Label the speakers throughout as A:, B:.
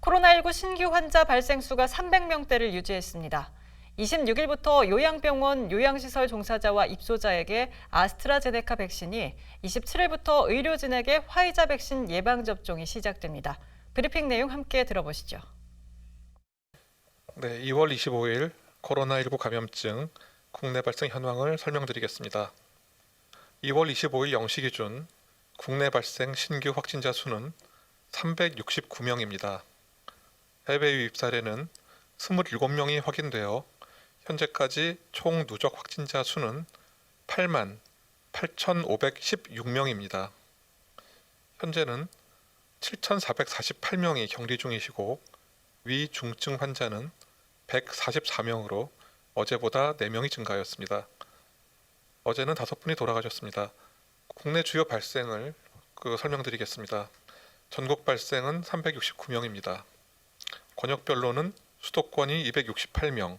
A: 코로나19 신규 환자 발생 수가 300명대를 유지했습니다. 26일부터 요양병원 요양시설 종사자와 입소자에게 아스트라제네카 백신이 27일부터 의료진에게 화이자 백신 예방접종이 시작됩니다. 브리핑 내용 함께 들어보시죠.
B: 네, 2월 25일 코로나19 감염증 국내 발생 현황을 설명드리겠습니다. 2월 25일 0시 기준 국내 발생 신규 확진자 수는 369명입니다. 해외 유입 사례는 27명이 확인되어 현재까지 총 누적 확진자 수는 8만 8,516명입니다. 현재는 7,448명이 격리 중이시고 위중증 환자는 144명으로 어제보다 4명이 증가하였습니다. 어제는 5분이 돌아가셨습니다. 국내 주요 발생을 설명드리겠습니다. 전국 발생은 369명입니다. 권역별로는 수도권이 268명,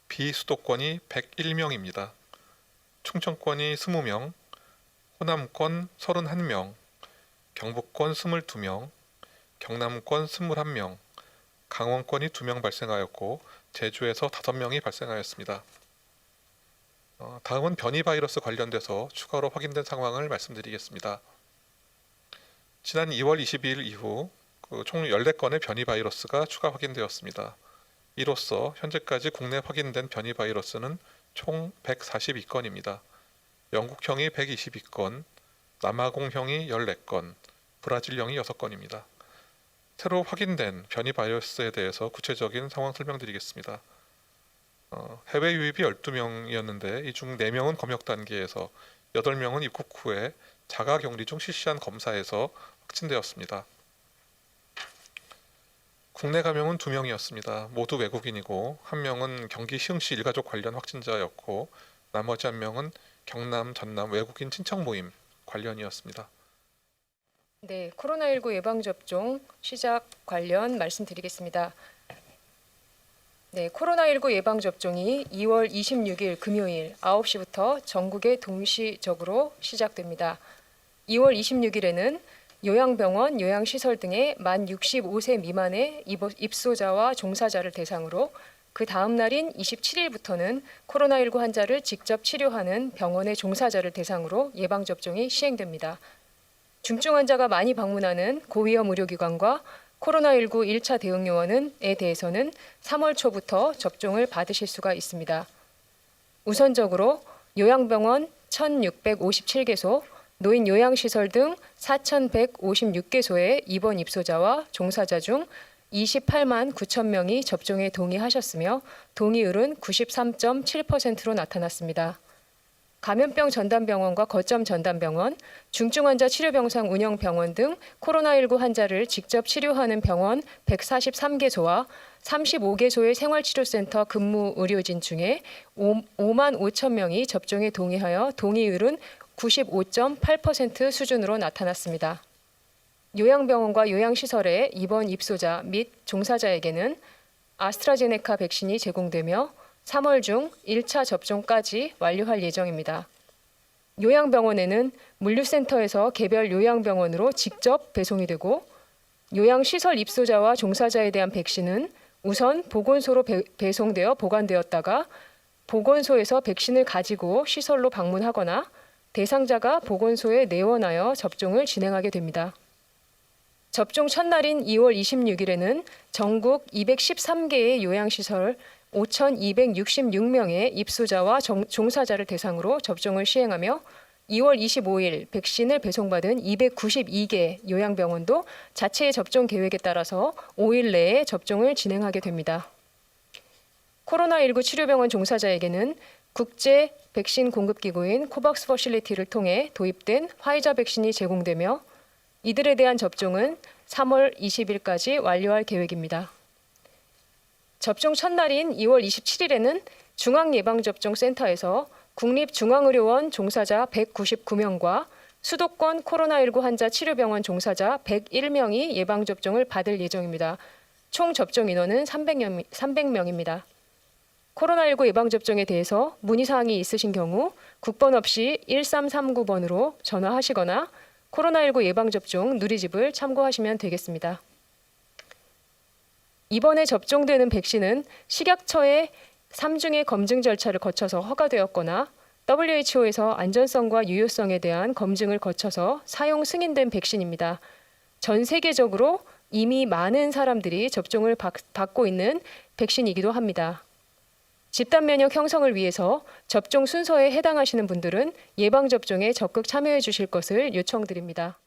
B: 비수도권이 101명입니다. 충청권이 20명, 호남권 31명, 경북권 22명, 경남권 21명, 강원권이 2명 발생하였고 제주에서 5명이 발생하였습니다. 다음은 변이 바이러스 관련돼서 추가로 확인된 상황을 말씀드리겠습니다. 지난 2월 22일 이후 총 14건의 변이 바이러스가 추가 확인되었습니다. 이로써 현재까지 국내 확인된 변이 바이러스는 총 142건입니다. 영국형이 122건, 남아공형이 14건, 브라질형이 6건입니다. 새로 확인된 변이 바이러스에 대해서 구체적인 상황 설명드리겠습니다. 해외 유입이 12명이었는데 이 중 4명은 검역 단계에서 8명은 입국 후에 자가 격리 중 실시한 검사에서 확진되었습니다. 국내 감염은 2명이었습니다. 모두 외국인이고 1명은 경기 시흥시 일가족 관련 확진자였고 나머지 1명은 경남, 전남 외국인 친척 모임 관련이었습니다.
C: 네, 코로나19 예방접종 시작 관련 말씀드리겠습니다. 네, 코로나19 예방접종이 2월 26일 금요일 9시부터 전국에 동시적으로 시작됩니다. 2월 26일에는 요양병원, 요양시설 등의 만 65세 미만의 입소자와 종사자를 대상으로 그 다음 날인 27일부터는 코로나19 환자를 직접 치료하는 병원의 종사자를 대상으로 예방접종이 시행됩니다. 중증 환자가 많이 방문하는 고위험 의료기관과 코로나19 1차 대응 요원에 대해서는 3월 초부터 접종을 받으실 수가 있습니다. 우선적으로 요양병원 1,657개소, 노인 요양시설 등 4,156개소의 입원 입소자와 종사자 중 28만 9천 명이 접종에 동의하셨으며 동의율은 93.7%로 나타났습니다. 감염병 전담병원과 거점 전담병원, 중증 환자 치료병상 운영병원 등 코로나19 환자를 직접 치료하는 병원 143개소와 35개소의 생활치료센터 근무 의료진 중에 5만 5천 명이 접종에 동의하여 동의율은 95.8% 수준으로 나타났습니다. 요양병원과 요양시설의 입원 입소자 및 종사자에게는 아스트라제네카 백신이 제공되며 3월 중 1차 접종까지 완료할 예정입니다. 요양병원에는 물류센터에서 개별 요양병원으로 직접 배송이 되고 요양시설 입소자와 종사자에 대한 백신은 우선 보건소로 배송되어 보관되었다가 보건소에서 백신을 가지고 시설로 방문하거나 대상자가 보건소에 내원하여 접종을 진행하게 됩니다. 접종 첫날인 2월 26일에는 전국 213개의 요양시설 5,266명의 입소자와 종사자를 대상으로 접종을 시행하며 2월 25일 백신을 배송받은 292개 요양병원도 자체의 접종 계획에 따라서 5일 내에 접종을 진행하게 됩니다. 코로나19 치료병원 종사자에게는 국제 백신 공급기구인 코박스 퍼실리티를 통해 도입된 화이자 백신이 제공되며 이들에 대한 접종은 3월 20일까지 완료할 계획입니다. 접종 첫날인 2월 27일에는 중앙예방접종센터에서 국립중앙의료원 종사자 199명과 수도권 코로나19 환자 치료병원 종사자 101명이 예방접종을 받을 예정입니다. 총 접종 인원은 300명입니다. 코로나19 예방접종에 대해서 문의사항이 있으신 경우 국번 없이 1339번으로 전화하시거나 코로나19 예방접종 누리집을 참고하시면 되겠습니다. 이번에 접종되는 백신은 식약처의 3중의 검증 절차를 거쳐서 허가되었거나 WHO에서 안전성과 유효성에 대한 검증을 거쳐서 사용 승인된 백신입니다. 전 세계적으로 이미 많은 사람들이 접종을 받고 있는 백신이기도 합니다. 집단 면역 형성을 위해서 접종 순서에 해당하시는 분들은 예방접종에 적극 참여해 주실 것을 요청드립니다.